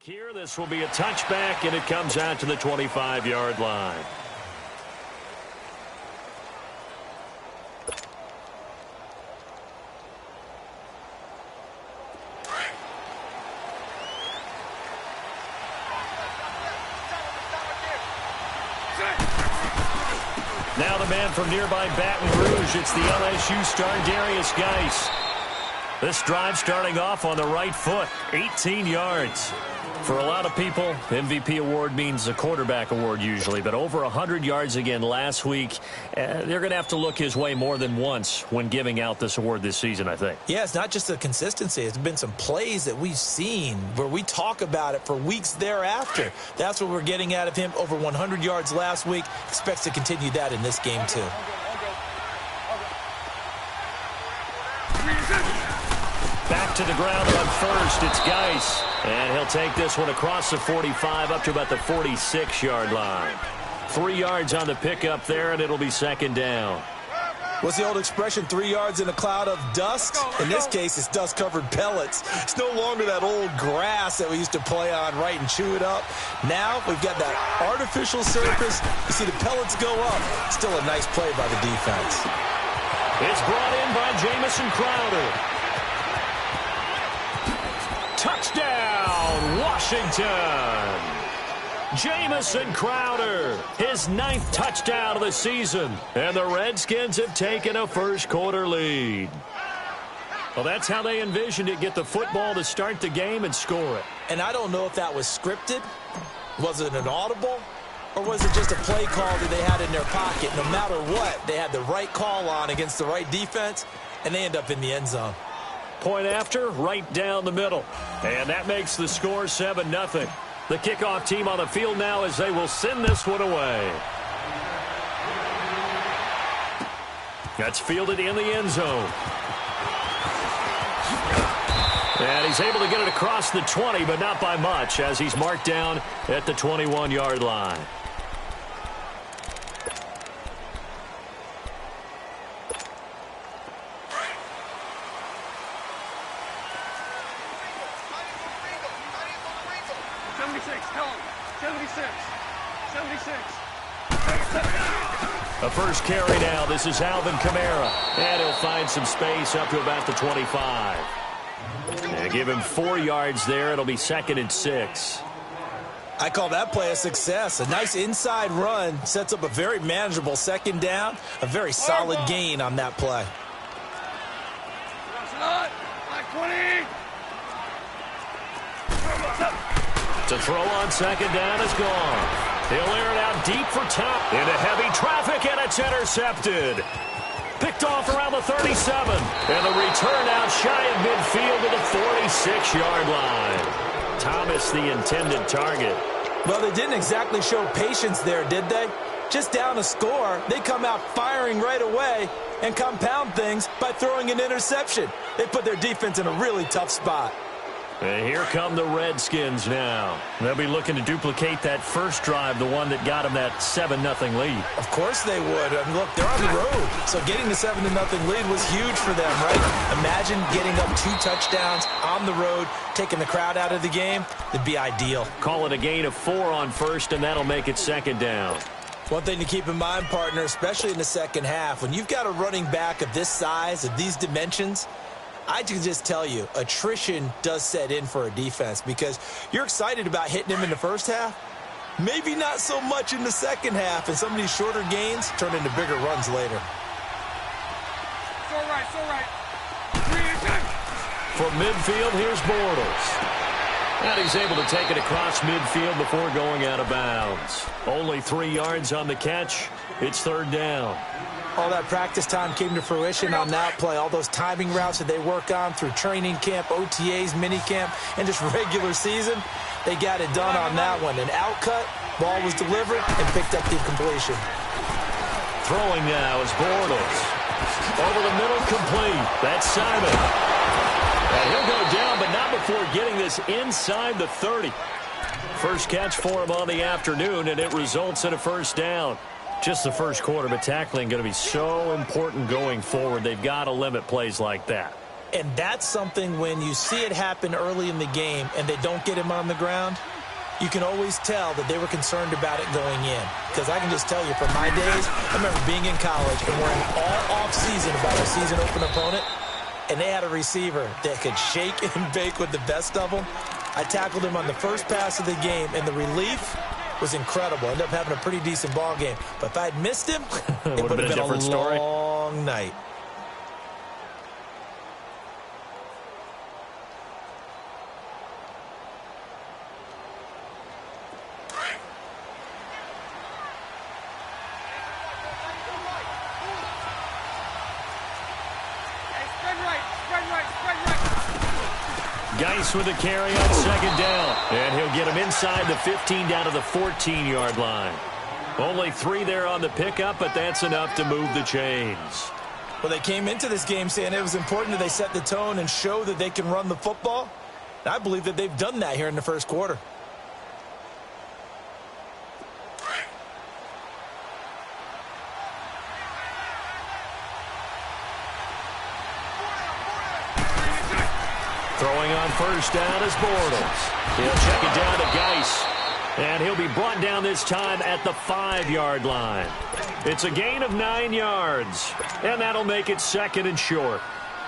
Here, this will be a touchback, and it comes out to the 25-yard line. Now the man from nearby Baton Rouge, it's the LSU star Darius Geis. This drive starting off on the right foot, 18 yards. For a lot of people, MVP award means a quarterback award usually, but over 100 yards again last week. They're going to have to look his way more than once when giving out this award this season, I think. Yeah, it's not just the consistency. It's been some plays that we've seen where we talk about it for weeks thereafter. That's what we're getting out of him. Over 100 yards last week. Expects to continue that in this game, too. Back to the ground on first. It's Geis. And he'll take this one across the 45 up to about the 46-yard line. 3 yards on the pickup there, and it'll be second down. What's the old expression, 3 yards in a cloud of dust? In this case, it's dust-covered pellets. It's no longer that old grass that we used to play on, right, and chew it up. Now we've got that artificial surface. You see the pellets go up. Still a nice play by the defense. It's brought in by Jamison Crowder. Touchdown, Washington! Jamison Crowder, his 9th touchdown of the season. And the Redskins have taken a first-quarter lead. Well, that's how they envisioned it, get the football to start the game and score it. And I don't know if that was scripted. Was it an audible? Or was it just a play call that they had in their pocket? No matter what, they had the right call on against the right defense, and they end up in the end zone. Point after, right down the middle. And that makes the score 7-0. The kickoff team on the field now as they will send this one away. That's fielded in the end zone. And he's able to get it across the 20, but not by much, as he's marked down at the 21-yard line. A first carry now. This is Alvin Kamara. And he'll find some space up to about the 25. And give him 4 yards there. It'll be 2nd and 6. I call that play a success. A nice inside run sets up a very manageable second down. A very solid gain on that play. To throw on second down is gone. He'll air it out deep for top. Into heavy traffic, and it's intercepted. Picked off around the 37. And the return out shy of midfield to the 46-yard line. Thomas, the intended target. Well, they didn't exactly show patience there, did they? Just down a score, they come out firing right away and compound things by throwing an interception. They put their defense in a really tough spot. And here come the Redskins now. They'll be looking to duplicate that first drive, the one that got them that 7-0 lead. Of course they would. I mean, look, they're on the road. So getting the 7-0 lead was huge for them, right? Imagine getting up 2 touchdowns on the road, taking the crowd out of the game. It'd be ideal. Call it a gain of 4 on first, and that'll make it second down. One thing to keep in mind, partner, especially in the second half, when you've got a running back of this size, of these dimensions, I can just tell you, attrition does set in for a defense because you're excited about hitting him in the first half. Maybe not so much in the second half, and some of these shorter gains turn into bigger runs later. So right. From midfield, here's Bortles. And he's able to take it across midfield before going out of bounds. Only 3 yards on the catch. It's third down. All that practice time came to fruition on that play. All those timing routes that they work on through training camp, OTAs, minicamp, and just regular season, they got it done on that one. An outcut, ball was delivered, and picked up the completion. Throwing now is Bortles. Over the middle, complete. That's Simon. And he'll go down, but not before getting this inside the 30. First catch for him on the afternoon, and it results in a first down. Just the first quarter, but tackling going to be so important going forward. They've got to limit plays like that. And that's something when you see it happen early in the game and they don't get him on the ground, you can always tell that they were concerned about it going in. Because I can just tell you from my days, I remember being in college and worrying all off-season about our season open opponent, and they had a receiver that could shake and bake with the best of them. I tackled him on the first pass of the game, and the relief was incredible. Ended up having a pretty decent ball game. But if I'd missed him, it would have been a long night. Geis with the carry on second down. And he'll get him inside the 15 down to the 14-yard line. Only 3 there on the pickup, but that's enough to move the chains. Well, they came into this game saying it was important that they set the tone and show that they can run the football. And I believe that they've done that here in the first quarter. Throwing on first down is Bortles. He'll check it down to Geis. And he'll be brought down this time at the 5-yard line. It's a gain of 9 yards. And that'll make it second and short.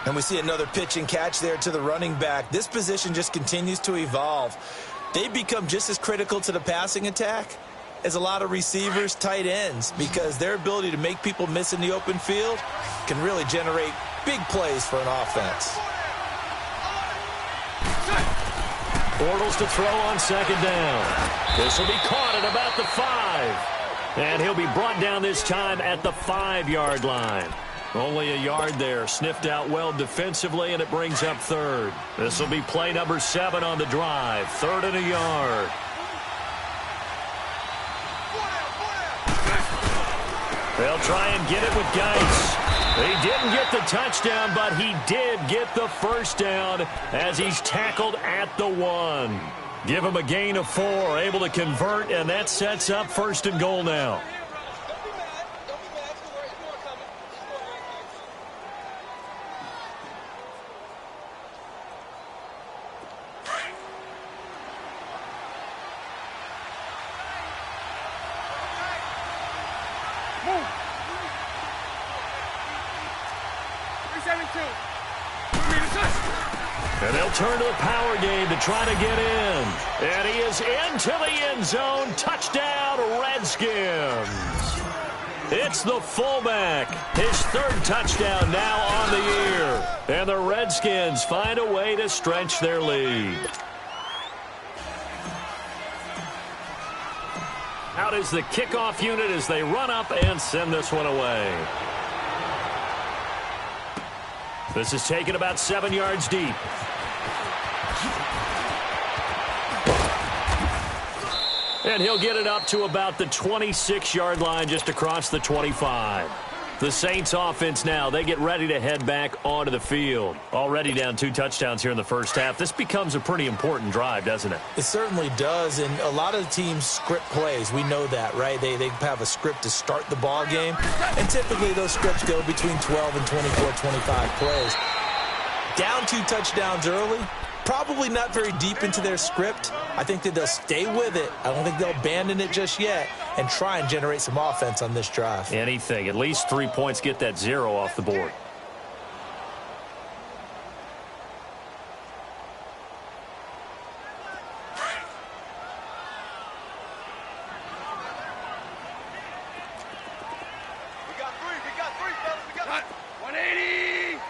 And we see another pitch and catch there to the running back. This position just continues to evolve. They become just as critical to the passing attack as a lot of receivers, tight ends, because their ability to make people miss in the open field can really generate big plays for an offense. Bortles to throw on second down. This will be caught at about the 5. And he'll be brought down this time at the 5-yard line. Only a yard there. Sniffed out well defensively, and it brings up third. This will be play number 7 on the drive. 3rd and a yard. They'll try and get it with Geis. He didn't get the touchdown, but he did get the first down as he's tackled at the 1. Give him a gain of 4, able to convert, and that sets up 1st and goal now. And they'll turn to the power game to try to get in. And he is into the end zone. Touchdown, Redskins. It's the fullback. His 3rd touchdown now on the year. And the Redskins find a way to stretch their lead. Out is the kickoff unit as they run up and send this one away. This is taken about 7 yards deep. And he'll get it up to about the 26-yard line, just across the 25. The Saints offense now, they get ready to head back onto the field. Already down 2 touchdowns here in the first half. This becomes a pretty important drive, doesn't it? It certainly does, and a lot of the teams script plays. We know that, right? They have a script to start the ball game, and typically those scripts go between 12 and 24, 25 plays. Down 2 touchdowns early, probably not very deep into their script. I think that they'll stay with it. I don't think they'll abandon it just yet and try and generate some offense on this drive. Anything. At least 3 points, get that 0 off the board. We got 3, fellas. We got 180.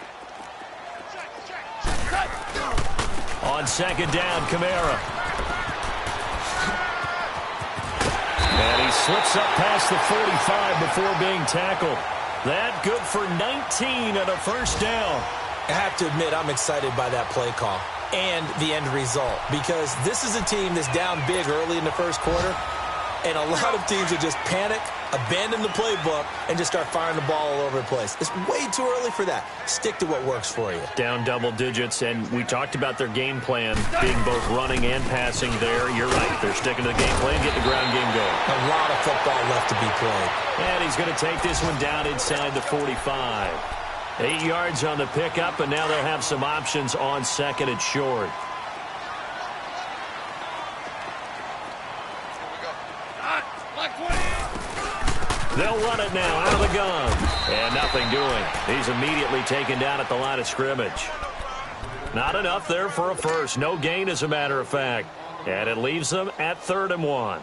On second down, Kamara. And he slips up past the 45 before being tackled. That good for 19 and a first down. I have to admit, I'm excited by that play call and the end result, because this is a team that's down big early in the first quarter, and a lot of teams will just panic, abandon the playbook, and just start firing the ball all over the place. It's way too early for that. Stick to what works for you. Down double digits, and we talked about their game plan being both running and passing there. You're right. They're sticking to the game plan, getting the ground game going. A lot of football left to be played. And he's going to take this one down inside the 45. 8 yards on the pickup, and now they'll have some options on second and short. They'll run it now out of the gun. And nothing doing. He's immediately taken down at the line of scrimmage. Not enough there for a first. No gain, as a matter of fact. And it leaves them at 3rd and 1.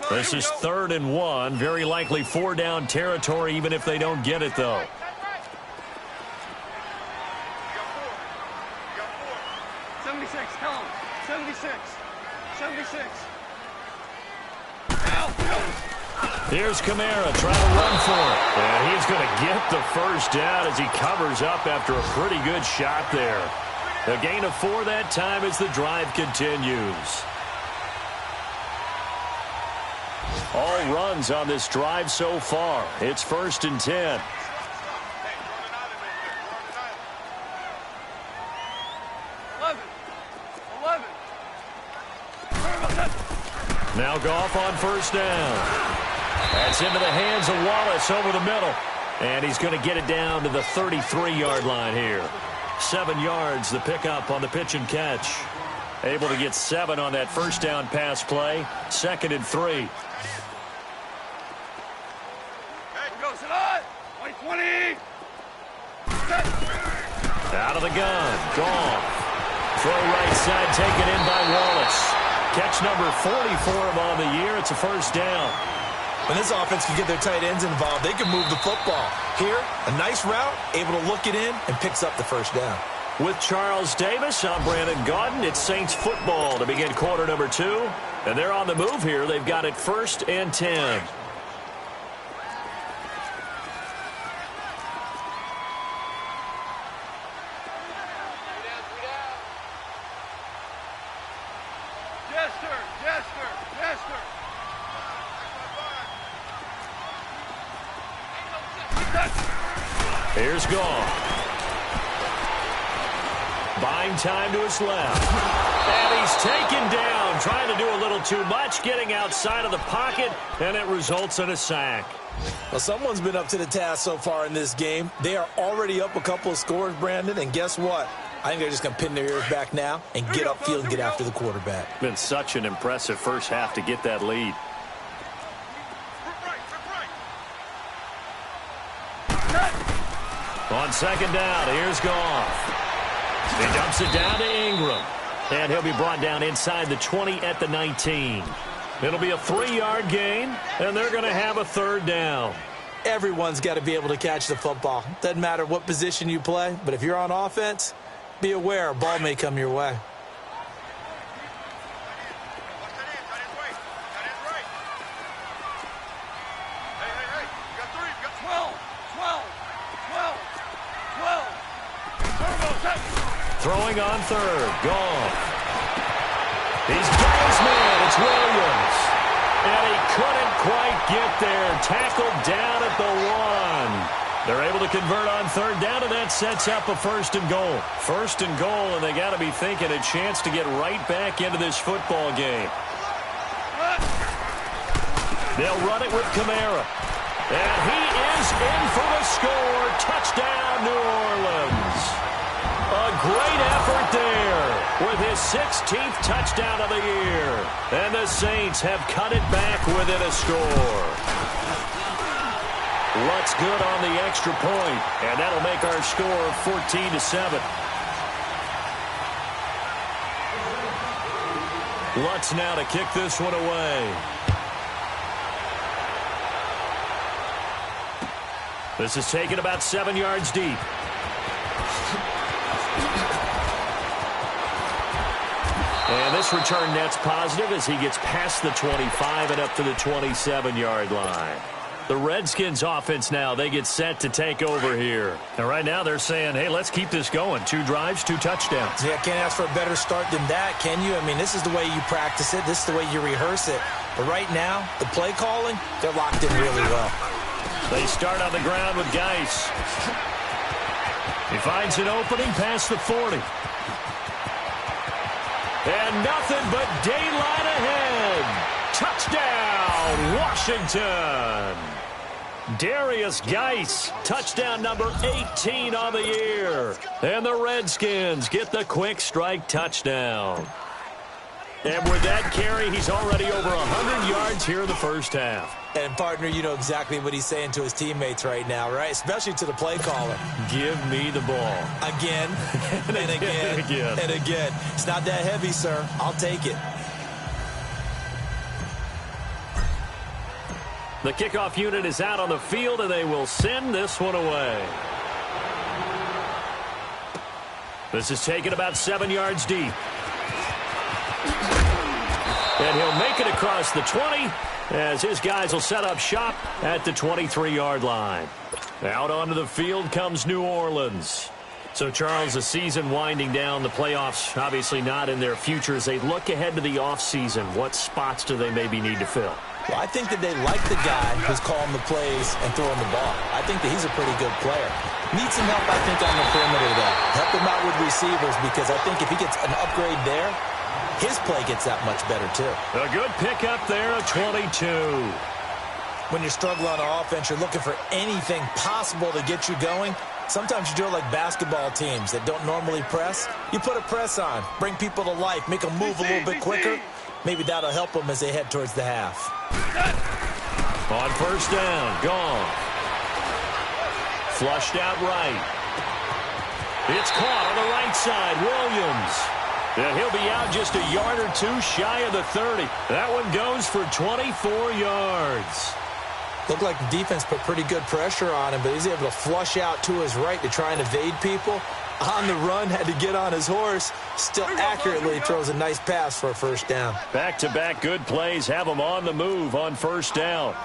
This is 3rd and 1. Very likely 4-down territory, even if they don't get it, though. Here's Kamara trying to run for it. And he's going to get the first down as he covers up after a pretty good shot there. A gain of 4 that time as the drive continues. All runs on this drive so far. It's 1st and 10. Now Goff on 1st down. That's into the hands of Wallace over the middle. And he's going to get it down to the 33-yard line here. 7 yards, the pickup on the pitch and catch. Able to get 7 on that 1st down pass play. 2nd and 3. Out of the gun. Goff. Throw right side taken in by Wallace. Catch number 44 of on the year. It's a 1st down. When this offense can get their tight ends involved, they can move the football. Here, a nice route, able to look it in, and picks up the 1st down. With Charles Davis, I'm Brandon Gaudin. It's Saints football to begin quarter number 2. And they're on the move here. They've got it 1st and 10. Here's Goff. Buying time to his left. And he's taken down, trying to do a little too much, getting outside of the pocket, and it results in a sack. Well, someone's been up to the task so far in this game. They are already up a couple of scores, Brandon, and guess what? I think they're just going to pin their ears back now and get upfield and get after the quarterback. Been such an impressive first half to get that lead. On 2nd down, here's Goff. He dumps it down to Ingram. And he'll be brought down inside the 20 at the 19. It'll be a 3-yard gain, and they're going to have a 3rd down. Everyone's got to be able to catch the football. Doesn't matter what position you play, but if you're on offense, be aware a ball may come your way. Throwing on 3rd. Goff. He's got his man. It's Williams. And he couldn't quite get there. Tackled down at the 1. They're able to convert on 3rd down, and that sets up a 1st and goal. 1st and goal, and they got to be thinking a chance to get right back into this football game. They'll run it with Kamara. And he is in for the score. Touchdown, New Orleans. A great effort there with his 16th touchdown of the year. And the Saints have cut it back within a score. Lutz good on the extra point, and that'll make our score 14-7. Lutz now to kick this one away. This is taken about 7 yards deep. And this return net's positive as he gets past the 25 and up to the 27-yard line. The Redskins offense now, they get set to take over here. And right now they're saying, hey, let's keep this going. 2 drives, 2 touchdowns. Yeah, can't ask for a better start than that, can you? I mean, this is the way you practice it. This is the way you rehearse it. But right now, the play calling, they're locked in really well. They start on the ground with Geis. He finds an opening past the 40. And nothing but daylight ahead. Touchdown, Washington. Darius Geis, touchdown number 18 on the year. And the Redskins get the quick strike touchdown. And with that carry, he's already over 100 yards here in the first half. And, partner, you know exactly what he's saying to his teammates right now, right? Especially to the play caller. Give me the ball. Again, and again, and again. and again. It's not that heavy, sir. I'll take it. The kickoff unit is out on the field, and they will send this one away. This is taken about 7 yards deep. And he'll make it across the 20 as his guys will set up shop at the 23-yard line. Out onto the field comes New Orleans. So, Charles, the season winding down, the playoffs obviously not in their future. As they look ahead to the offseason, what spots do they maybe need to fill? Well, I think that they like the guy who's calling the plays and throwing the ball. I think that he's a pretty good player. Needs some help, I think, on the perimeter, though. Help him out with receivers because I think if he gets an upgrade there, his play gets that much better, too. A good pickup there, a 22. When you're struggling on offense, you're looking for anything possible to get you going. Sometimes you do it like basketball teams that don't normally press. You put a press on, bring people to life, make them move a little bit quicker. Maybe that'll help them as they head towards the half. On first down, gone. Flushed out right. It's caught on the right side, Williams. And he'll be out just a yard or two shy of the 30. That one goes for 24 yards. Looked like the defense put pretty good pressure on him, but he's able to flush out to his right to try and evade people. On the run, had to get on his horse. Still accurately throws a nice pass for a first down. Back-to-back good plays have him on the move on first down.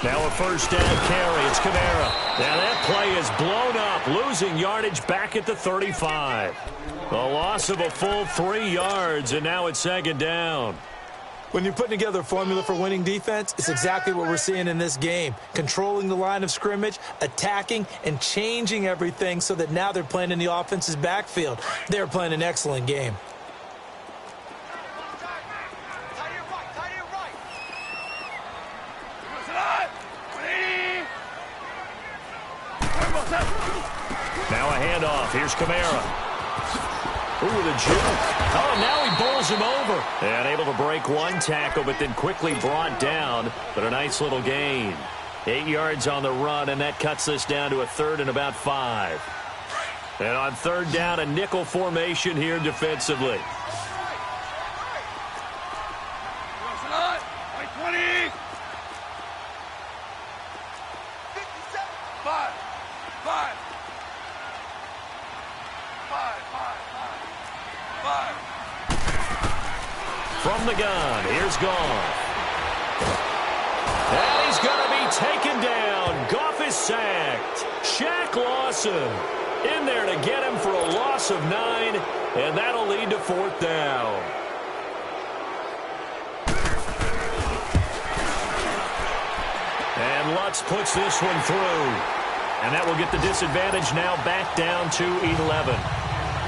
Now a first down carry. It's Kamara. Now that play is blown up, losing yardage back at the 35. A loss of a full 3 yards, and now it's second down. When you're putting together a formula for winning defense, it's exactly what we're seeing in this game. Controlling the line of scrimmage, attacking, and changing everything so that now they're playing in the offense's backfield. They're playing an excellent game. Now a handoff. Here's Kamara. Ooh, the juke. Oh, now he bowls him over. And able to break one tackle, but then quickly brought down. But a nice little gain. 8 yards on the run, and that cuts this down to a third and about 5. And on third down, a nickel formation here defensively. From the gun, here's Goff. And he's going to be taken down. Goff is sacked. Shaq Lawson in there to get him for a loss of 9, and that'll lead to fourth down. And Lutz puts this one through. And that will get the disadvantage now back down to 11.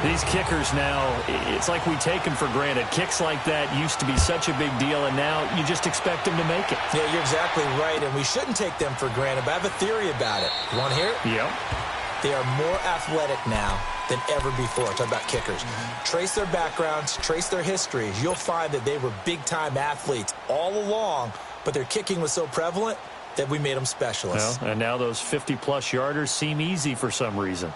These kickers now, it's like we take them for granted. Kicks like that used to be such a big deal, and now you just expect them to make it. Yeah, you're exactly right, and we shouldn't take them for granted, but I have a theory about it. You want to hear it? Yep. They are more athletic now than ever before. Talk about kickers. Trace their backgrounds, trace their histories. You'll find that they were big-time athletes all along, but their kicking was so prevalent that we made them specialists. Well, and now those 50-plus yarders seem easy for some reason.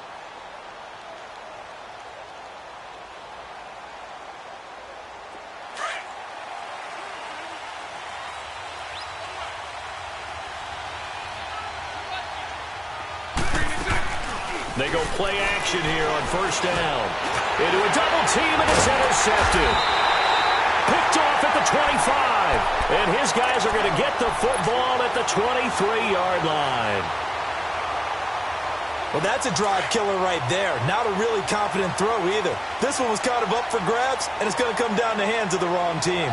They go play action here on first down. Into a double team, and it's intercepted. Picked off at the 25. And his guys are going to get the football at the 23-yard line. Well, that's a drive killer right there. Not a really confident throw either. This one was kind of up for grabs, and it's going to come down the hands of the wrong team.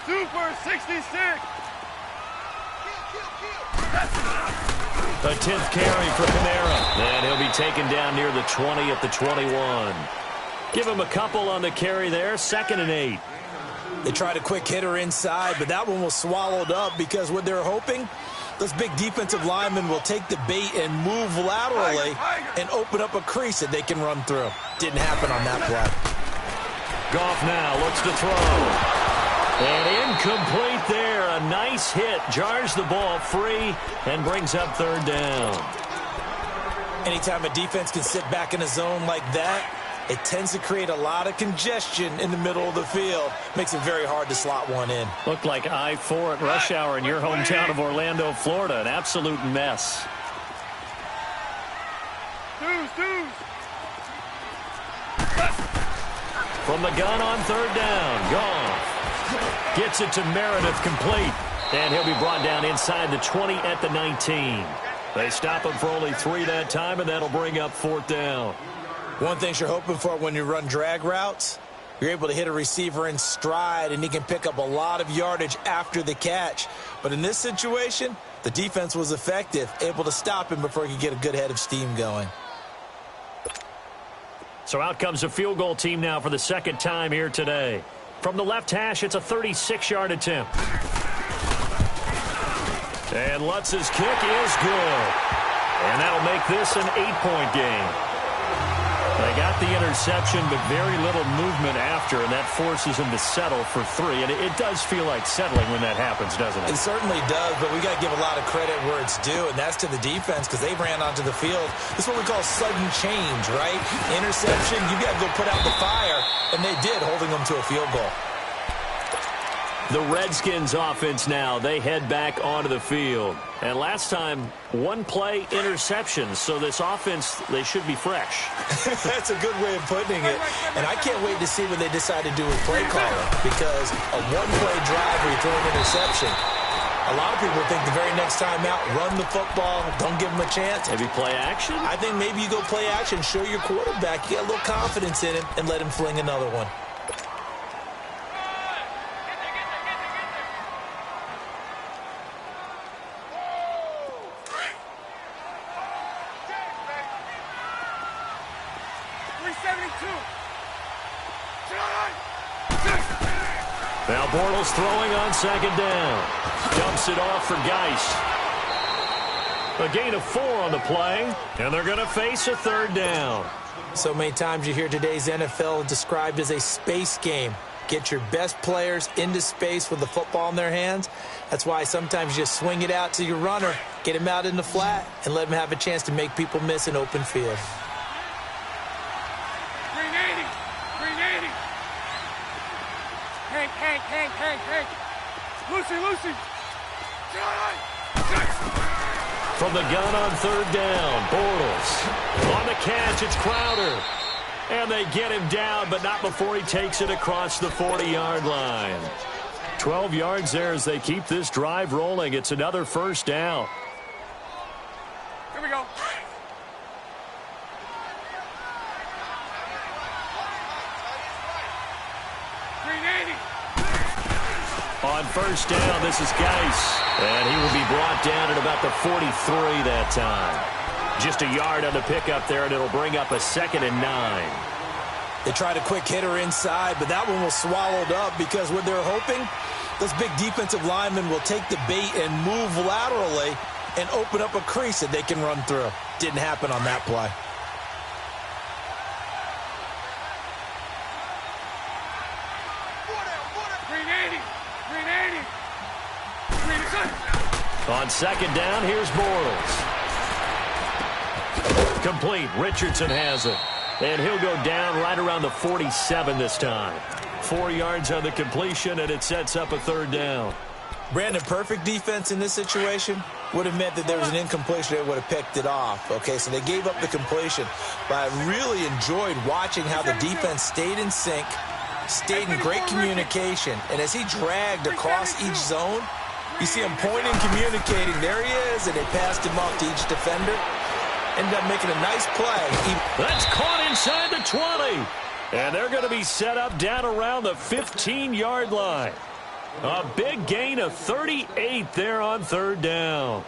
Super 66. Kill. A 10th carry for Kamara. And he'll be taken down near the 20 at the 21. Give him a couple on the carry there. 2nd and 8. They tried a quick hitter inside, but that one was swallowed up because what they're hoping, those big defensive linemen will take the bait and move laterally and open up a crease that they can run through. Didn't happen on that play. Goff now looks to throw. And incomplete there. A nice hit. Jars the ball free and brings up 3rd down. Anytime a defense can sit back in a zone like that, it tends to create a lot of congestion in the middle of the field. Makes it very hard to slot one in. Looked like I-4 at rush hour in your hometown of Orlando, Florida. An absolute mess. From the gun on 3rd down. Goff gets it to Meredith, complete. And he'll be brought down inside the 20 at the 19. They stop him for only 3 that time, and that'll bring up 4th down. One thing you're hoping for when you run drag routes, you're able to hit a receiver in stride, and he can pick up a lot of yardage after the catch. But in this situation, the defense was effective, able to stop him before he could get a good head of steam going. So out comes a field goal team now for the 2nd time here today. From the left hash, it's a 36-yard attempt. And Lutz's kick is good. And that'll make this an 8-point game. They got the interception, but very little movement after, and that forces him to settle for 3. And it does feel like settling when that happens, doesn't it? It certainly does, but we got to give a lot of credit where it's due, and that's to the defense because they ran onto the field. This is what we call sudden change, right? Interception, you got to go put out the fire, and they did, holding them to a field goal. The Redskins offense now, they head back onto the field. And last time, 1-play interceptions. So this offense, they should be fresh. That's a good way of putting it. And I can't wait to see what they decide to do with play calling. Because a 1-play drive where you throw an interception, a lot of people think the very next time out, run the football, don't give them a chance. Maybe play action? I think maybe you go play action, show your quarterback, you get a little confidence in him, and let him fling another one. Now Bortles throwing on 2nd down. Dumps it off for Geist. A gain of 4 on the play, and they're going to face a 3rd down. So many times you hear today's NFL described as a space game. Get your best players into space with the football in their hands. That's why sometimes you just swing it out to your runner, get him out in the flat, and let him have a chance to make people miss an open field. Hank. Lucy. From the gun on 3rd down, Bortles. On the catch, it's Crowder. And they get him down, but not before he takes it across the 40-yard line. 12 yards there as they keep this drive rolling. It's another 1st down. Here we go. On 1st down, this is Geist. And he will be brought down at about the 43 that time. Just a yard on the pickup there, and it'll bring up a 2nd and 9. They tried a quick hitter inside, but that one was swallowed up because what they're hoping, those big defensive linemen will take the bait and move laterally and open up a crease that they can run through. Didn't happen on that play. On 2nd down, here's Bortles. Complete. Richardson has it. And he'll go down right around the 47 this time. 4 yards on the completion, and it sets up a 3rd down. Brandon, perfect defense in this situation would have meant that there was an incompletion that would have picked it off. Okay, so they gave up the completion. But I really enjoyed watching how the defense stayed in sync, stayed in great communication. And as he dragged across each zone, you see him pointing, communicating. There he is, and they passed him off to each defender. Ended up making a nice play. That's caught inside the 20. And they're going to be set up down around the 15-yard line. A big gain of 38 there on 3rd down.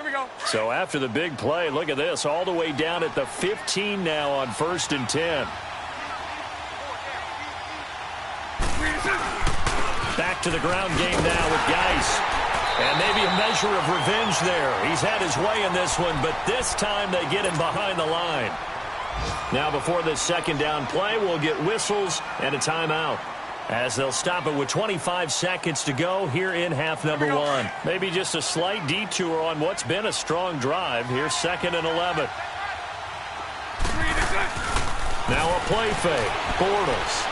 we go. So after the big play, look at this, all the way down at the 15 now on 1st and 10. Back to the ground game now with Geis. And maybe a measure of revenge there. He's had his way in this one, but this time they get him behind the line. Now before this second down play, we'll get whistles and a timeout, as they'll stop it with 25 seconds to go here in half number 1. Maybe just a slight detour on what's been a strong drive. Here's 2nd and 11. Now a play fake. Bortles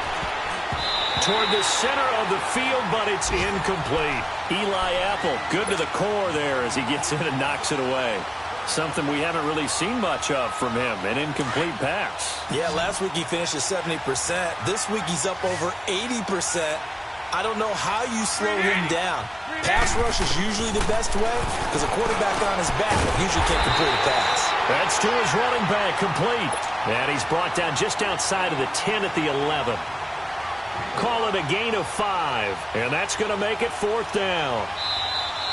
toward the center of the field, but it's incomplete. Eli Apple, good to the core there as he gets in and knocks it away. Something we haven't really seen much of from him, an incomplete pass. Yeah, last week he finished at 70%. This week he's up over 80%. I don't know how you slow him down. Pass rush is usually the best way because a quarterback on his back usually can't complete a pass. That's to his running back, complete. And he's brought down just outside of the 10 at the 11. Call it a gain of 5, and that's going to make it 4th down.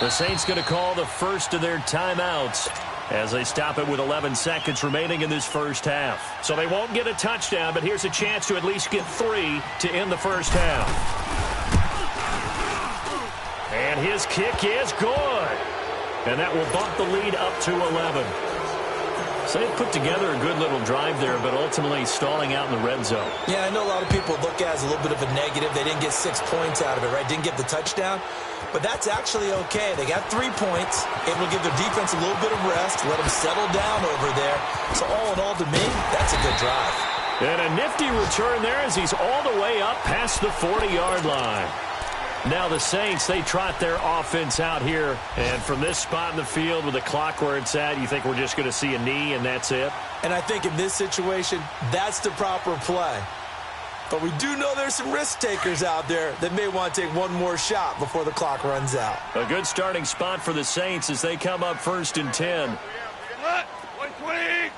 The Saints going to call the first of their timeouts as they stop it with 11 seconds remaining in this first half. So they won't get a touchdown, but here's a chance to at least get 3 to end the first half. And his kick is good. And that will bump the lead up to 11. So they put together a good little drive there, but ultimately stalling out in the red zone. Yeah, I know a lot of people look at it as a little bit of a negative. They didn't get 6 points out of it, right? Didn't get the touchdown. But that's actually okay. They got 3 points. Able to give their defense a little bit of rest, let them settle down over there. So all in all, to me, that's a good drive. And a nifty return there as he's all the way up past the 40-yard line. Now the Saints, they trot their offense out here. And from this spot in the field with the clock where it's at, you think we're just going to see a knee and that's it? And I think in this situation, that's the proper play. But we do know there's some risk takers out there that may want to take one more shot before the clock runs out. A good starting spot for the Saints as they come up 1st and 10. 120.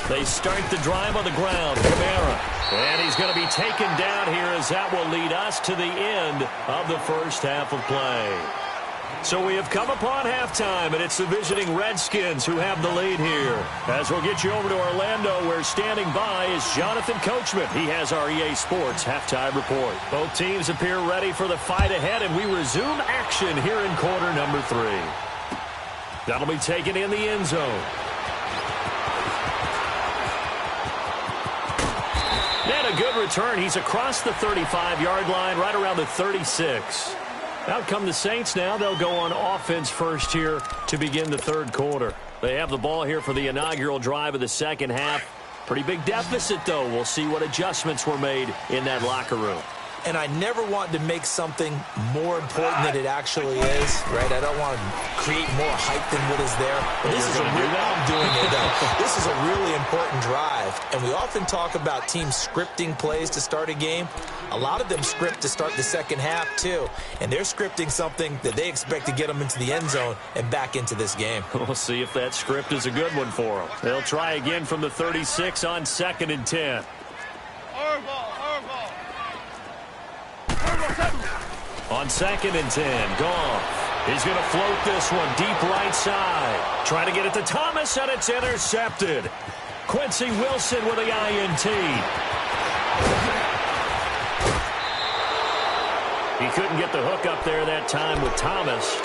They start the drive on the ground. Kamara. And he's going to be taken down here as that will lead us to the end of the first half of play. So we have come upon halftime, and it's the visiting Redskins who have the lead here. As we'll get you over to Orlando, where standing by is Jonathan Coachman. He has our EA Sports halftime report. Both teams appear ready for the fight ahead, and we resume action here in quarter number 3. That'll be taken in the end zone. And a good return. He's across the 35-yard line, right around the 36. Out come the Saints now. They'll go on offense first here to begin the third quarter. They have the ball here for the inaugural drive of the second half. Pretty big deficit, though. We'll see what adjustments were made in that locker room. And I never want to make something more important than it actually is, right? I don't want to create more hype than what is there. But this is a real, I'm doing it, though. This is a really important drive. And we often talk about teams scripting plays to start a game. A lot of them script to start the second half, too. And they're scripting something that they expect to get them into the end zone and back into this game. We'll see if that script is a good one for them. They'll try again from the 36 on 2nd and 10. Our ball, our ball. On 2nd and 10, Goff. He's going to float this one deep right side. Trying to get it to Thomas, and it's intercepted. Quincy Wilson with the INT. He couldn't get the hook up there that time with Thomas.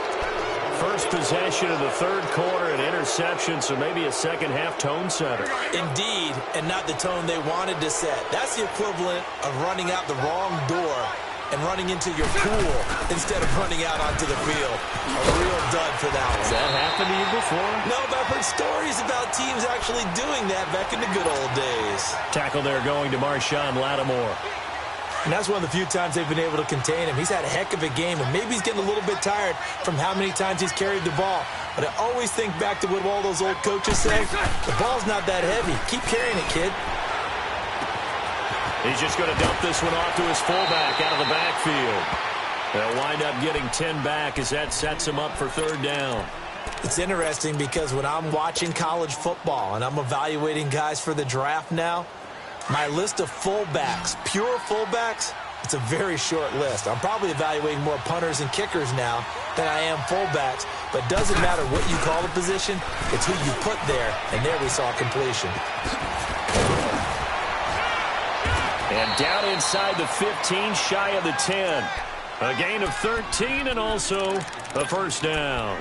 First possession of the third quarter, an interception, so maybe a second-half tone setter. Indeed, and not the tone they wanted to set. That's the equivalent of running out the wrong door and running into your pool instead of running out onto the field. A real dud for that one. Has that happened to you before? No, but I've heard stories about teams actually doing that back in the good old days. Tackle there going to Marshawn Lattimore. And that's one of the few times they've been able to contain him. He's had a heck of a game, and maybe he's getting a little bit tired from how many times he's carried the ball. But I always think back to what all those old coaches say. The ball's not that heavy. Keep carrying it, kid. He's just going to dump this one off to his fullback out of the backfield. They'll wind up getting 10 back as that sets him up for third down. It's interesting because when I'm watching college football and I'm evaluating guys for the draft now, my list of fullbacks, pure fullbacks, It's a very short list. I'm probably evaluating more punters and kickers now than I am fullbacks, but it doesn't matter what you call the position, it's who you put there, and there we saw completion. And down inside the 15, shy of the 10. A gain of 13 and also a first down.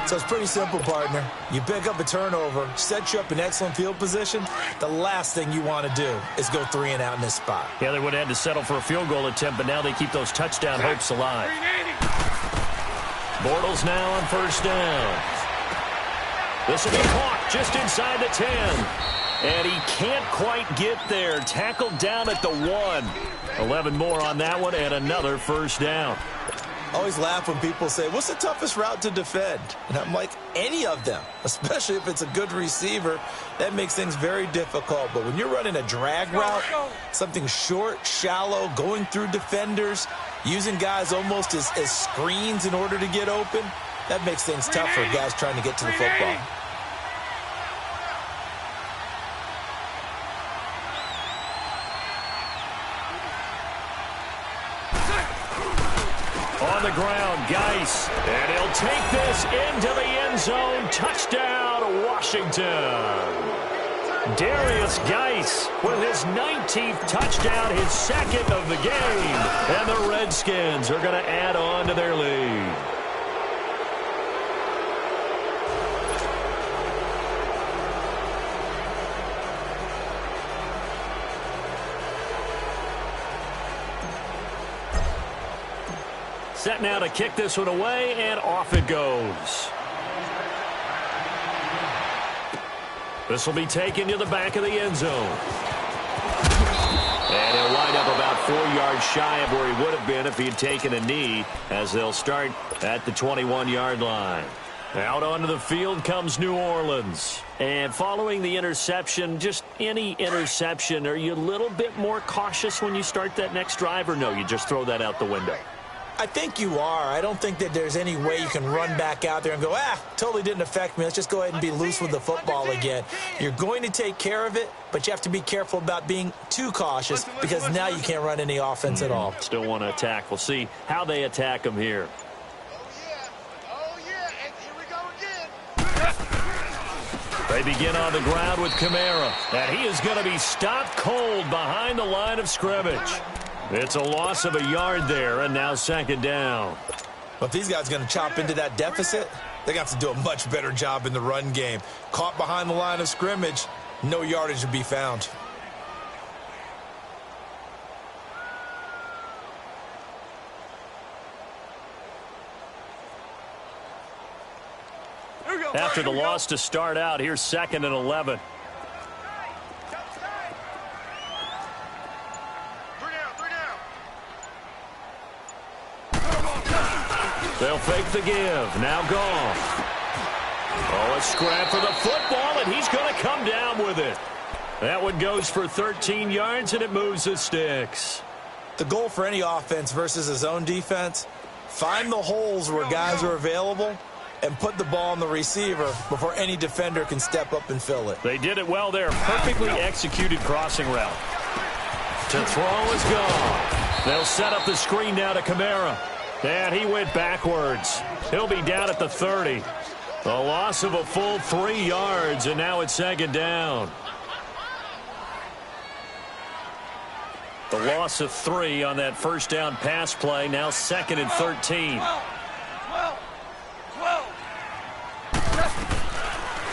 So it's pretty simple, partner. You pick up a turnover, set you up in excellent field position. The last thing you want to do is go 3 and out in this spot. Yeah, they would have had to settle for a field goal attempt, but now they keep those touchdown hopes alive. Bortles now on first down. This will be caught just inside the 10. And he can't quite get there. Tackled down at the 1. 11 more on that one and another first down. I always laugh when people say, what's the toughest route to defend? And I'm like, any of them, especially if it's a good receiver. That makes things very difficult. But when you're running a drag route, something short, shallow, going through defenders, using guys almost as screens in order to get open, that makes things tough for guys trying to get to the football. On the ground, Geis, and he'll take this into the end zone. Touchdown, Washington. Darius Geis with his 19th touchdown, his second of the game. And the Redskins are going to add on to their lead. Set now to kick this one away, and off it goes. This will be taken to the back of the end zone. And he'll wind up about 4 yards shy of where he would have been if he had taken a knee, as they'll start at the 21-yard line. Out onto the field comes New Orleans. And following the interception, just any interception, are you a little bit more cautious when you start that next drive, or no, you just throw that out the window? I think you are. I don't think that there's any way you can run back out there and go, totally didn't affect me. Let's just go ahead and be loose with the football again. You're going to take care of it, but you have to be careful about being too cautious because now you can't run any offense at all. Still want to attack. We'll see how they attack him here. Oh, yeah, and here we go again. They begin on the ground with Kamara, and he is going to be stopped cold behind the line of scrimmage. It's a loss of a yard there, and now second down. But if these guys are going to chop into that deficit, they got to do a much better job in the run game. Caught behind the line of scrimmage, no yardage to be found. After the loss to start out, here's 2nd and 11. They'll fake the give. Now Goff. Oh, a scrap for the football, and he's going to come down with it. That one goes for 13 yards, and it moves the sticks. The goal for any offense versus a zone defense, find the holes where guys are available and put the ball on the receiver before any defender can step up and fill it. They did it well there. Perfectly executed crossing route. To throw is gone. They'll set up the screen now to Kamara. And he went backwards. He'll be down at the 30. A loss of a full 3 yards, and now it's second down. The loss of 3 on that first down pass play, now 2nd and 13.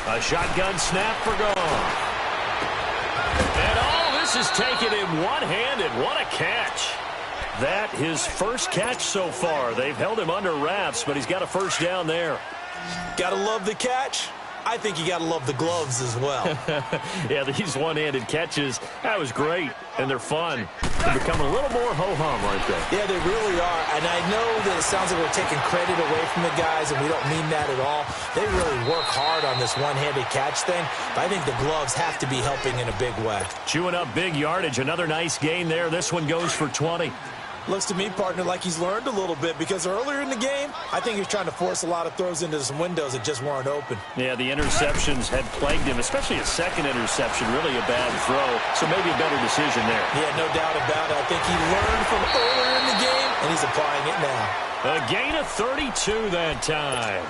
A shotgun snap for Goff. And all this is taken in one-handed. What a catch. That his first catch so far. They've held him under wraps, but he's got a first down there. Gotta love the catch. I think you gotta love the gloves as well. Yeah, these one-handed catches, that was great, and they're fun. They're becoming a little more ho-hum, aren't they? Yeah, they really are, and I know that it sounds like we're taking credit away from the guys, and we don't mean that at all. They really work hard on this one-handed catch thing, but I think the gloves have to be helping in a big way. Chewing up big yardage, another nice gain there. This one goes for 20. Looks to me, partner, like he's learned a little bit because earlier in the game, I think he was trying to force a lot of throws into some windows that just weren't open. Yeah, the interceptions had plagued him, especially a second interception, really a bad throw. So maybe a better decision there. Yeah, no doubt about it. I think he learned from earlier in the game, and he's applying it now. A gain of 32 that time.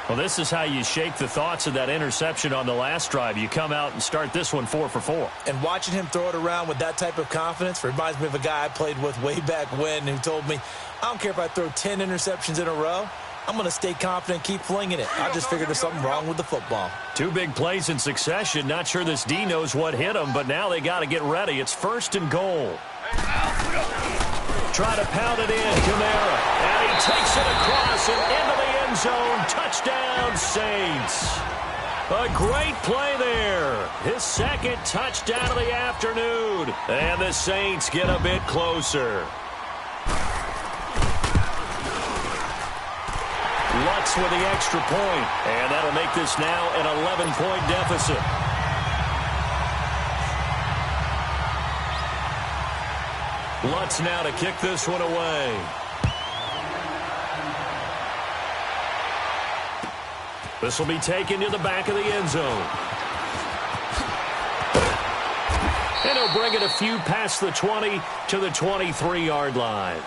Well, this is how you shake the thoughts of that interception on the last drive. You come out and start this one 4 for 4. And watching him throw it around with that type of confidence reminds me of a guy I played with way back when who told me, I don't care if I throw 10 interceptions in a row. I'm going to stay confident and keep flinging it. I just figured there's something wrong with the football. 2 big plays in succession. Not sure this D knows what hit him, but now they got to get ready. It's 1st and goal. Try to pound it in, Kamara. And he takes it across and into the end zone. Touchdown, Saints. A great play there. His 2nd touchdown of the afternoon. And the Saints get a bit closer. Lutz with the extra point. And that'll make this now an 11-point deficit. Lutz now to kick this one away. This will be taken to the back of the end zone. And he'll bring it a few past the 20 to the 23-yard line.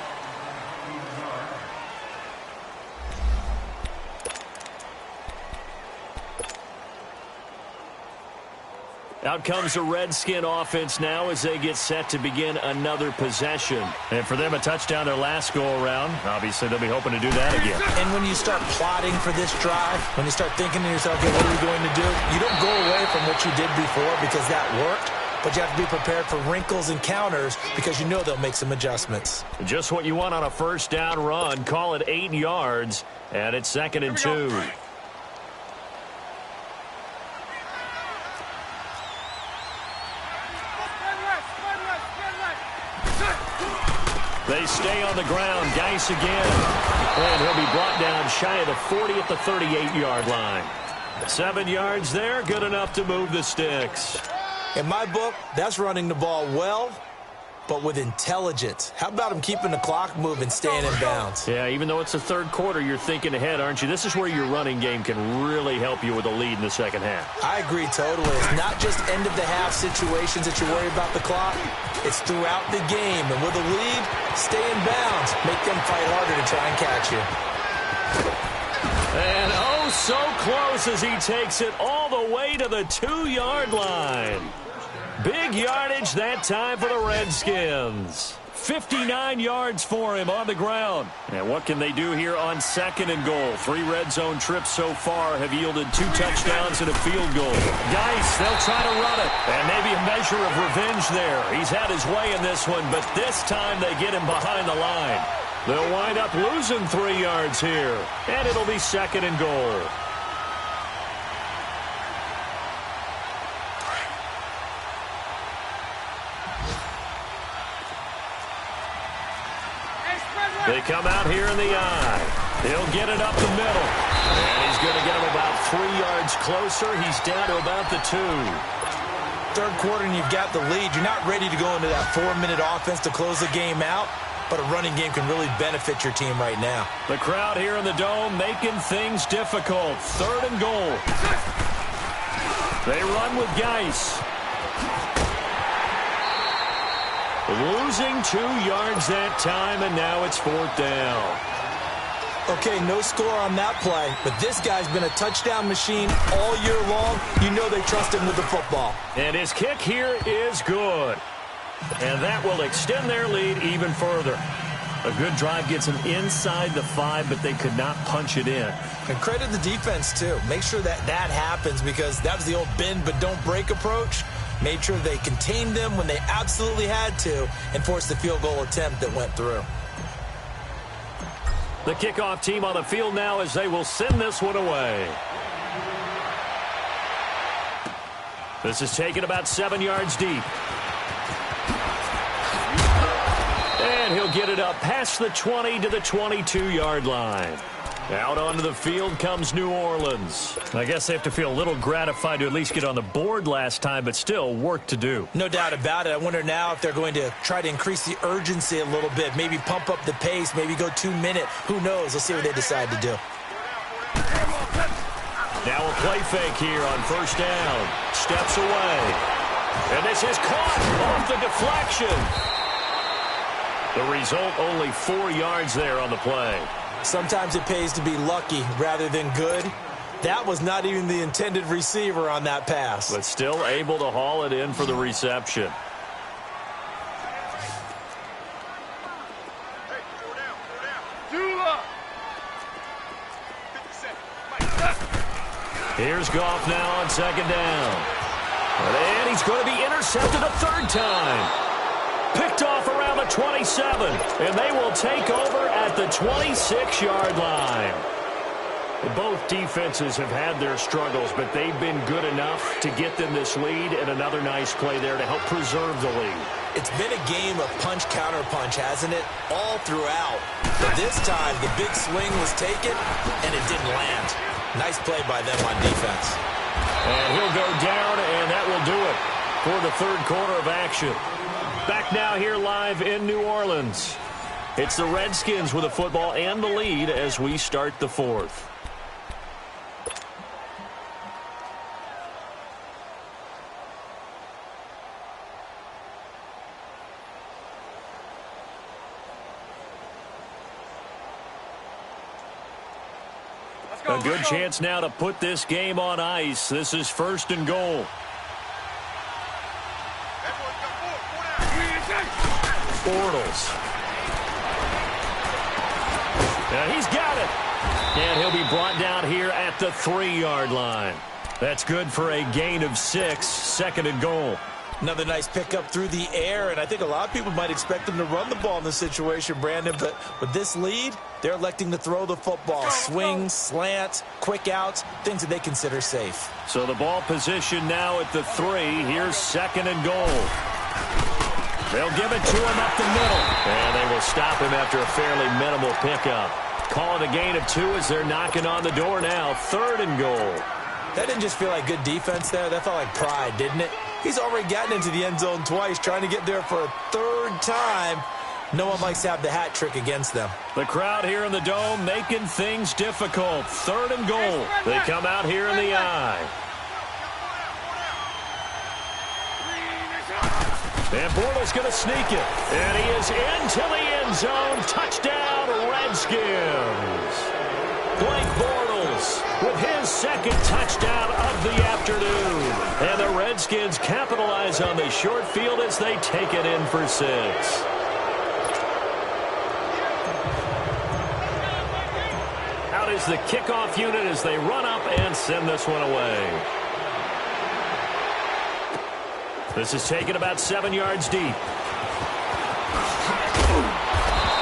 Out comes the Redskin offense now as they get set to begin another possession. And for them, a touchdown their last go-around. Obviously, they'll be hoping to do that again. And when you start plotting for this drive, when you start thinking to yourself, okay, what are we going to do? You don't go away from what you did before because that worked, but you have to be prepared for wrinkles and counters because you know they'll make some adjustments. Just what you want on a first down run. Call it 8 yards, and it's 2nd and 2. They stay on the ground. Geis again. And he'll be brought down shy of the 40 at the 38-yard line. 7 yards there. Good enough to move the sticks. In my book, that's running the ball well, but with intelligence. How about him keeping the clock moving, staying in bounds? Yeah, even though it's the 3rd quarter, you're thinking ahead, aren't you? This is where your running game can really help you with a lead in the 2nd half. I agree totally. It's not just end-of-the-half situations that you worry about the clock. It's throughout the game. And with a lead, stay in bounds. Make them fight harder to try and catch you. And oh, so close as he takes it all the way to the 2-yard line. Big yardage that time for the Redskins. 59 yards for him on the ground. And what can they do here on 2nd and goal? 3 red zone trips so far have yielded 2 touchdowns and a field goal. Geis, they'll try to run it. And maybe a measure of revenge there. He's had his way in this one, but this time they get him behind the line. They'll wind up losing 3 yards here. And it'll be 2nd and goal. They come out here in the eye. He'll get it up the middle. And he's going to get him about 3 yards closer. He's down to about the 2. 3rd quarter and you've got the lead. You're not ready to go into that 4-minute offense to close the game out, but a running game can really benefit your team right now. The crowd here in the Dome making things difficult. 3rd and goal. They run with Geis. Losing 2 yards that time, and now it's 4th down. Okay, no score on that play, but this guy's been a touchdown machine all year long. You know they trust him with the football. And his kick here is good. And that will extend their lead even further. A good drive gets them inside the 5, but they could not punch it in. And credit the defense, too. Make sure that happens because that was the old bend but don't break approach. Made sure they contained them when they absolutely had to and forced the field goal attempt that went through. The kickoff team on the field now as they will send this one away. This is taken about 7 yards deep. And he'll get it up past the 20 to the 22-yard line. Out onto the field comes New Orleans. I guess they have to feel a little gratified to at least get on the board last time, but still work to do. No doubt about it. I wonder now if they're going to try to increase the urgency a little bit, maybe pump up the pace, maybe go 2 minute. Who knows? Let's see what they decide to do. Now a play fake here on first down. Steps away. And this is caught off the deflection. The result, only 4 yards there on the play. Sometimes it pays to be lucky rather than good. That was not even the intended receiver on that pass. But still able to haul it in for the reception. Here's Goff now on second down. And he's going to be intercepted a third time. Picked off around the 27. And they will take over at the 26-yard line. Both defenses have had their struggles, but they've been good enough to get them this lead, and another nice play there to help preserve the lead. It's been a game of punch-counter-punch, hasn't it? All throughout. But this time, the big swing was taken, and it didn't land. Nice play by them on defense. And he'll go down, and that will do it for the third quarter of action. Back now here live in New Orleans. It's the Redskins with the football and the lead as we start the fourth. A good chance now to put this game on ice. This is first and goal. Bortles. Now he's got it. And he'll be brought down here at the 3-yard line. That's good for a gain of 6, second and goal. Another nice pickup through the air, and I think a lot of people might expect them to run the ball in this situation, Brandon, but with this lead, they're electing to throw the football. Swings, slants, quick outs, things that they consider safe. So the ball position now at the 3. Here's second and goal. They'll give it to him up the middle, and they will stop him after a fairly minimal pickup. Call it a gain of 2 as they're knocking on the door now. Third and goal. That didn't just feel like good defense there. That felt like pride, didn't it? He's already gotten into the end zone twice, trying to get there for a third time. No one likes to have the hat trick against them. The crowd here in the Dome making things difficult. Third and goal. They come out here in the eye. And Bortles going to sneak it. And he is into the end zone. Touchdown, Redskins. Blake Bortles with his second touchdown of the afternoon. And the Redskins capitalize on the short field as they take it in for 6. Out is the kickoff unit as they run up and send this one away. This is taken about 7 yards deep.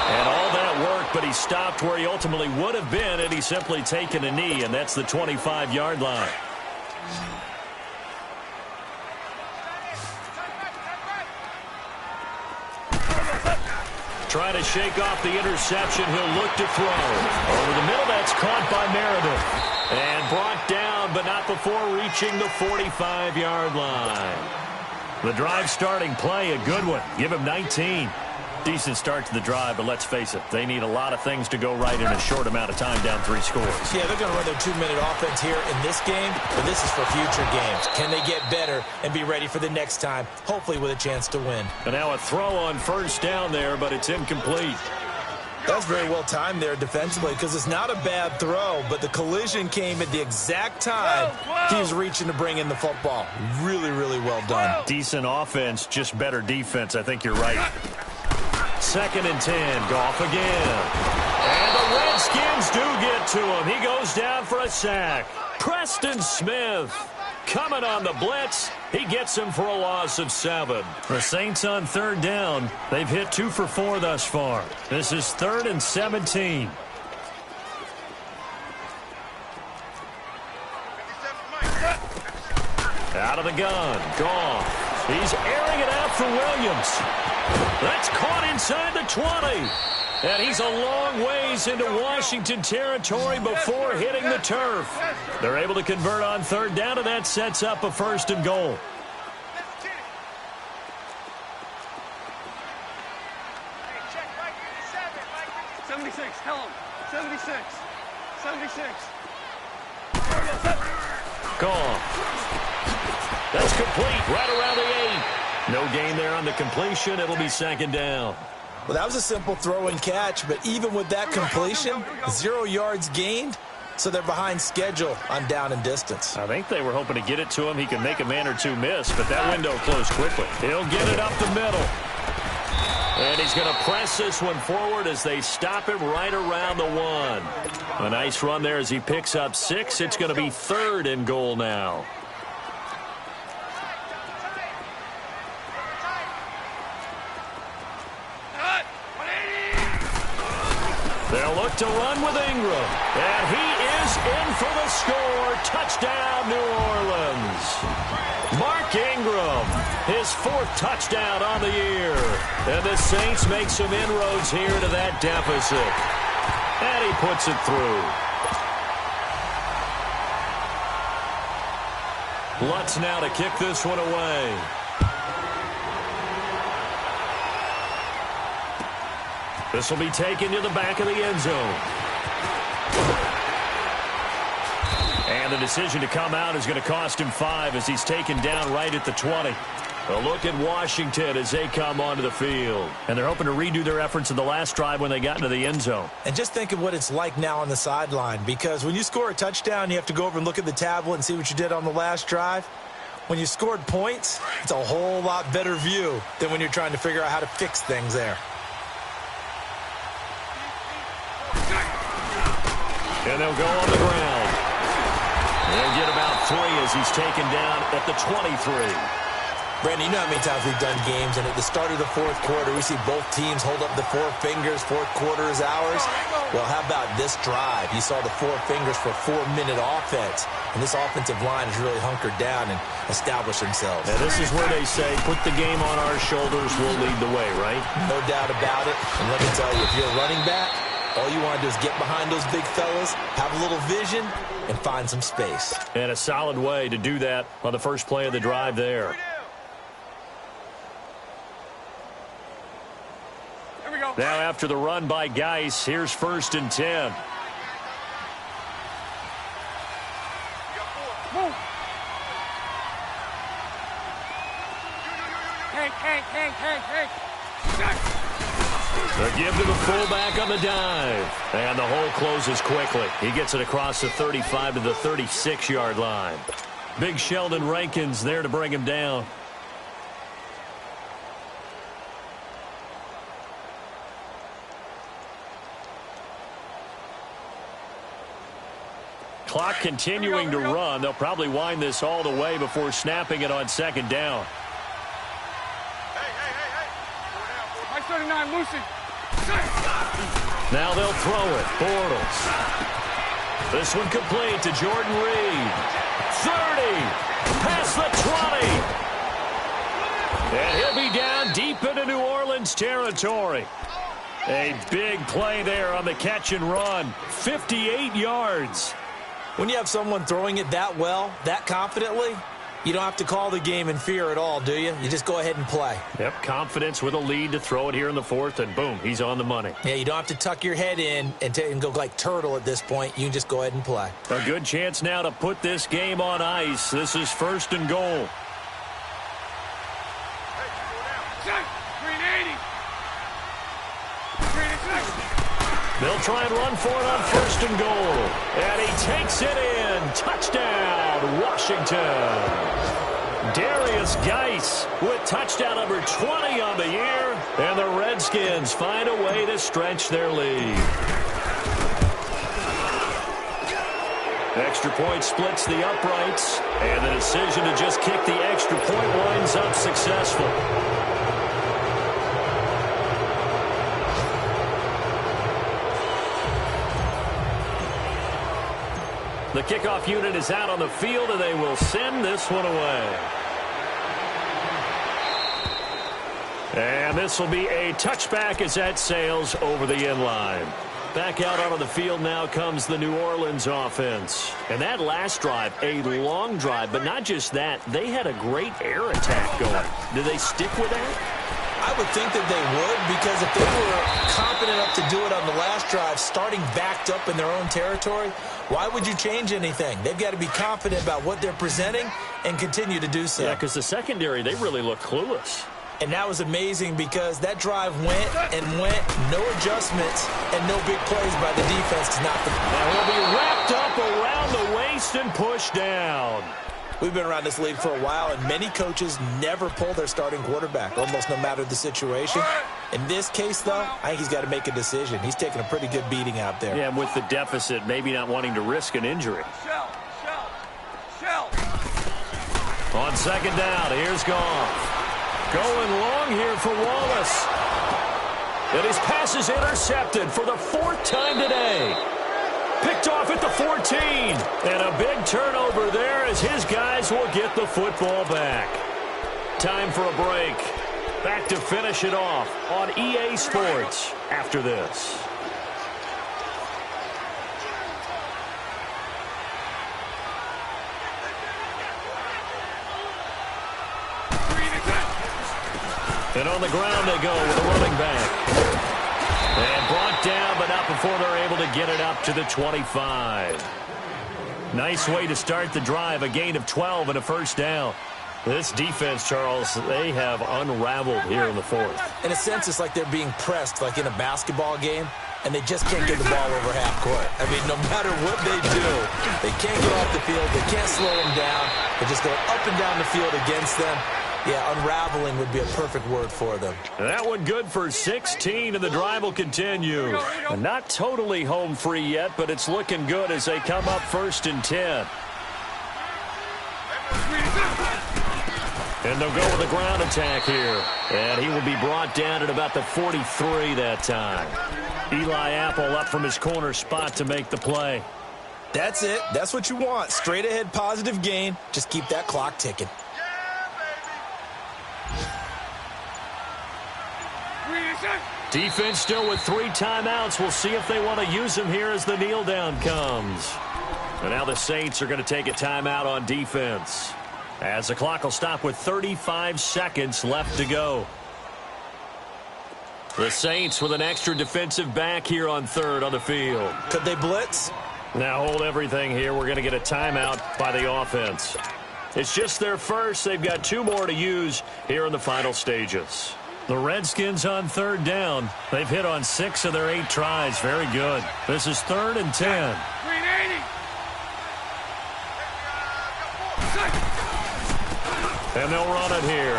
And all that work, but he stopped where he ultimately would have been had he simply taken a knee, and that's the 25-yard line. Trying to shake off the interception. He'll look to throw. Over the middle, that's caught by Meredith. And brought down, but not before reaching the 45-yard line. The drive starting play, a good one. Give him 19. Decent start to the drive, but let's face it, they need a lot of things to go right in a short amount of time, down 3 scores. Yeah, they're going to run their 2-minute offense here in this game, but this is for future games. Can they get better and be ready for the next time, hopefully with a chance to win? And now a throw on first down there, but it's incomplete. That was very well timed there defensively because it's not a bad throw, but the collision came at the exact time he was reaching to bring in the football. Really, really well done. Decent offense, just better defense. I think you're right. Second and 10. Goff again. And the Redskins do get to him. He goes down for a sack. Preston Smith coming on the blitz. He gets him for a loss of 7. The Saints on third down. They've hit 2 for 4 thus far. This is 3rd and 17. Out of the gun. Goff. He's airing it out for Williams. That's caught inside the 20. And he's a long ways into Washington territory before hitting the turf. They're able to convert on third down, and that sets up a first and goal. Tell him. 76. 76. Gone. That's complete right around the 8. No gain there on the completion. It'll be second down. Well, that was a simple throw and catch, but even with that completion, 0 yards gained, so they're behind schedule on down and distance. I think they were hoping to get it to him. He could make a man or two miss, but that window closed quickly. He'll get it up the middle. And he's going to press this one forward as they stop him right around the 1. A nice run there as he picks up 6. It's going to be third and goal now. They'll look to run with Ingram. And he is in for the score. Touchdown, New Orleans. Mark Ingram, his 4th touchdown on the year. And the Saints make some inroads here to that deficit. And he puts it through. Lutz now to kick this one away. This will be taken to the back of the end zone. And the decision to come out is going to cost him 5 as he's taken down right at the 20. A look at Washington as they come onto the field. And they're hoping to redo their efforts in the last drive when they got into the end zone. And just think of what it's like now on the sideline, because when you score a touchdown, you have to go over and look at the tablet and see what you did on the last drive. When you scored points, it's a whole lot better view than when you're trying to figure out how to fix things there. And they'll go on the ground. They'll get about 3 as he's taken down at the 23. Brandon, you know how many times we've done games, and at the start of the 4th quarter, we see both teams hold up the 4 fingers, 4th quarter is ours. Well, how about this drive? You saw the 4 fingers for 4-minute offense, and this offensive line has really hunkered down and established themselves. Now, this is where they say, put the game on our shoulders, we'll lead the way, right? No doubt about it. And let me tell you, if you're a running back, all you want to do is get behind those big fellas, have a little vision, and find some space. And a solid way to do that on the first play of the drive there. Here we go. Now after the run by Geis, here's 1st and 10. Move. Hey. They give to the fullback on the dive. And the hole closes quickly. He gets it across the 35 to the 36-yard line. Big Sheldon Rankins there to bring him down. Clock continuing to run. They'll probably wind this all the way before snapping it on second down. Mike 39, Lucy. Now they'll throw it. Bortles. This one complete to Jordan Reed. 30. Past the 20. And he'll be down deep into New Orleans territory. A big play there on the catch and run. 58 yards. When you have someone throwing it that well, that confidently, you don't have to call the game in fear at all, do you? You just go ahead and play. Yep, confidence with a lead to throw it here in the 4th, and boom, he's on the money. Yeah, you don't have to tuck your head in and go like turtle at this point. You can just go ahead and play. A good chance now to put this game on ice. This is 1st and goal. 380. They'll try and run for it on 1st and goal. And he takes it in. Touchdown, Washington. Darius Geis with touchdown number 20 on the year. And the Redskins find a way to stretch their lead. Extra point splits the uprights. And the decision to just kick the extra point winds up successful. The kickoff unit is out on the field, and they will send this one away. And this will be a touchback as that sails over the inline. Back out onto the field now comes the New Orleans offense. And that last drive, a long drive, but not just that. They had a great air attack going. Do they stick with that? I would think that they would, because if they were confident enough to do it on the last drive, starting backed up in their own territory, why would you change anything? They've got to be confident about what they're presenting and continue to do so. Yeah, because the secondary, they really look clueless. And that was amazing because that drive went and went, no adjustments, and no big plays by the defense to knock them. Now he'll be wrapped up around the waist and pushed down. We've been around this league for a while, and many coaches never pull their starting quarterback, almost no matter the situation. In this case, though, I think he's got to make a decision. He's taking a pretty good beating out there. Yeah, and with the deficit, maybe not wanting to risk an injury. On second down, here's Goff. Going long here for Wallace. And his pass is intercepted for the 4th time today. Picked off at the 14. And a big turnover there as his guys will get the football back. Time for a break. Back to finish it off on EA Sports after this. And on the ground they go with a running back. And brought down, but not before they're able to get it up to the 25. Nice way to start the drive, a gain of 12 and a first down. This defense, Charles, they have unraveled here in the 4th. In a sense, it's like they're being pressed, like in a basketball game, and they just can't get the ball over half court. I mean, no matter what they do, they can't get off the field. They can't slow them down. They just go up and down the field against them. Yeah, unraveling would be a perfect word for them. That one good for 16, and the drive will continue. And not totally home free yet, but it's looking good as they come up 1st and 10. And they'll go with a ground attack here. And he will be brought down at about the 43 that time. Eli Apple up from his corner spot to make the play. That's it. That's what you want. Straight ahead positive gain. Just keep that clock ticking. Defense still with 3 timeouts. We'll see if they want to use them here as the kneel down comes. And now the Saints are going to take a timeout on defense, as the clock will stop with 35 seconds left to go. The Saints with an extra defensive back here on 3rd on the field. Could they blitz? Now hold everything here. We're going to get a timeout by the offense. It's just their first. They've got 2 more to use here in the final stages. The Redskins on 3rd down. They've hit on 6 of their 8 tries. Very good. This is 3rd and 10. And they'll run it here.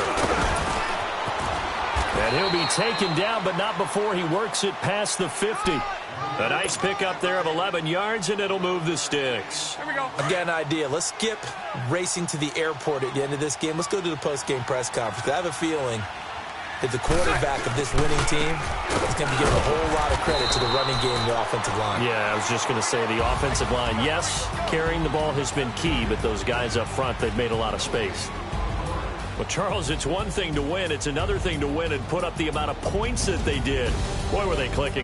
And he'll be taken down, but not before he works it past the 50. A nice pickup there of 11 yards, and it'll move the sticks. Here we go. I've got an idea. Let's skip racing to the airport at the end of this game. Let's go to the post-game press conference. I have a feeling that the quarterback of this winning team is going to be giving a whole lot of credit to the running game and the offensive line. Yeah, I was just going to say the offensive line, yes, carrying the ball has been key, but those guys up front, they've made a lot of space. Well, Charles, it's one thing to win. It's another thing to win and put up the amount of points that they did. Boy, were they clicking.